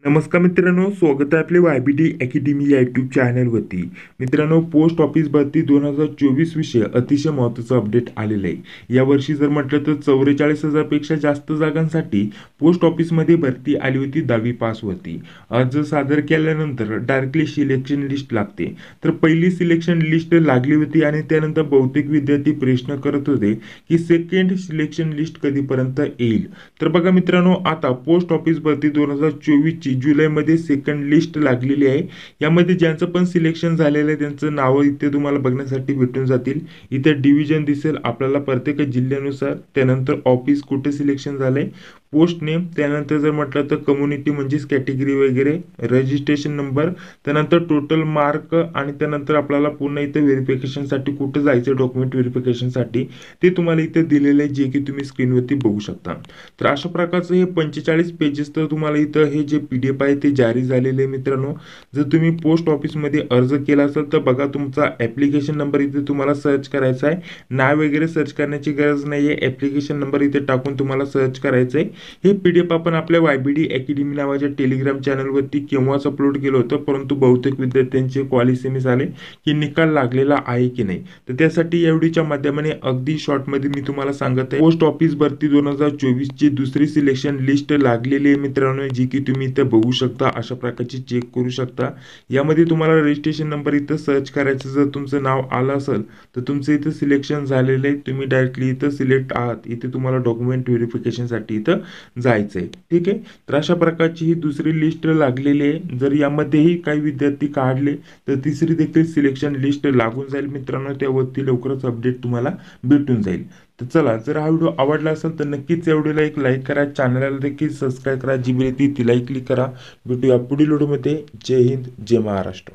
नमस्कार मित्रांनो, स्वागत आहे आपले YBD अकॅडमी या यूट्यूब चॅनलवरती. मित्रांनो, पोस्ट ऑफिस भरती 2024 विषय अतिशय महत्त्वाचा अपडेट आलेला आहे. यावर्षी जर म्हटलं तर 44,000 पेक्षा जास्त जागांसाठी पोस्ट ऑफिसमध्ये भरती आली होती 10वी पास वरती. अर्ज सादर केल्यानंतर डायरेक्टली सिलेक्शन लिस्ट लागते. तर पहिली सिलेक्शन लिस्ट लागली होती आणि त्यानंतर बहुतेक विद्यार्थी प्रश्न करत होते की सेकंड सिलेक्शन लिस्ट कधीपर्यंत येईल. तर बघा मित्रांनो, आता पोस्ट ऑफिस भरती 2024 ची जुलैमध्ये सेकंड लिस्ट लागलेली आहे. यामध्ये ज्यांचं पण सिलेक्शन झालेलं आहे त्यांचं नाव इथे तुम्हाला बघण्यासाठी भेटून जातील. इथे डिव्हिजन दिसेल आपल्याला प्रत्येक जिल्ह्यानुसार, त्यानंतर ऑफिस कुठे सिलेक्शन झालंय, पोस्ट नेम, त्यानंतर जर म्हटलं तर कम्युनिटी म्हणजेच कॅटेगरी वगैरे, रजिस्ट्रेशन नंबर, त्यानंतर टोटल मार्क आणि त्यानंतर आपल्याला पुन्हा इथे व्हेरिफिकेशनसाठी कुठे जायचं डॉक्युमेंट व्हेरिफिकेशनसाठी ते तुम्हाला इथे दिलेलं आहे, जे की तुम्ही स्क्रीनवरती बघू शकता. तर अशा प्रकारचं हे 45 पेजेस तर तुम्हाला इथं हे जे PDF आहे ते जारी झालेले आहे. मित्रांनो, जर तुम्ही पोस्ट ऑफिसमध्ये अर्ज केला असेल तर बघा, तुमचा ॲप्लिकेशन नंबर इथे तुम्हाला सर्च करायचा आहे. नाव वगैरे सर्च करण्याची गरज नाही आहे, ॲप्लिकेशन नंबर इथे टाकून तुम्हाला सर्च करायचं आहे. हे PDF आपण आपल्या YBD अकॅडमी नावाच्या टेलिग्राम चॅनलवरती केव्हाच अपलोड केलं होतं, परंतु बहुतेक विद्यार्थ्यांचे कॉल SMS आले की निकाल लागलेला आहे की नाही. तर त्यासाठी या व्हिडिओच्या माध्यमाने अगदी शॉर्टमध्ये मी तुम्हाला सांगत आहे, पोस्ट ऑफिस भरती 2024 ची दुसरी सिलेक्शन लिस्ट लागलेली आहे मित्रांनो, जी की तुम्ही इथे बघू शकता. अशा प्रकारची चेक करू शकता. यामध्ये तुम्हाला रजिस्ट्रेशन नंबर इथं सर्च करायचं. जर तुमचं नाव आलं असेल तर तुमचं इथं सिलेक्शन झालेलं आहे, तुम्ही डायरेक्टली इथं सिलेक्ट आहात. इथे तुम्हाला डॉक्युमेंट व्हेरिफिकेशनसाठी इथं जायचं आहे. ठीक आहे. तर अशा प्रकारची ही दुसरी लिस्ट लागलेली आहे. जर यामध्येही काही विद्यार्थी काढले तर तिसरी देखील सिलेक्शन लिस्ट लागून जाईल मित्रांनो. त्यावरती लवकरच अपडेट तुम्हाला भेटून जाईल. तर चला, जर हा व्हिडिओ आवडला असेल तर नक्कीच या व्हिडिओला एक लाईक करा, चॅनलला देखील सबस्क्राईब करा, जी बेल येते तिलाही क्लिक करा. भेटूया पुढील व्हिडिओमध्ये. जय हिंद, जय महाराष्ट्र.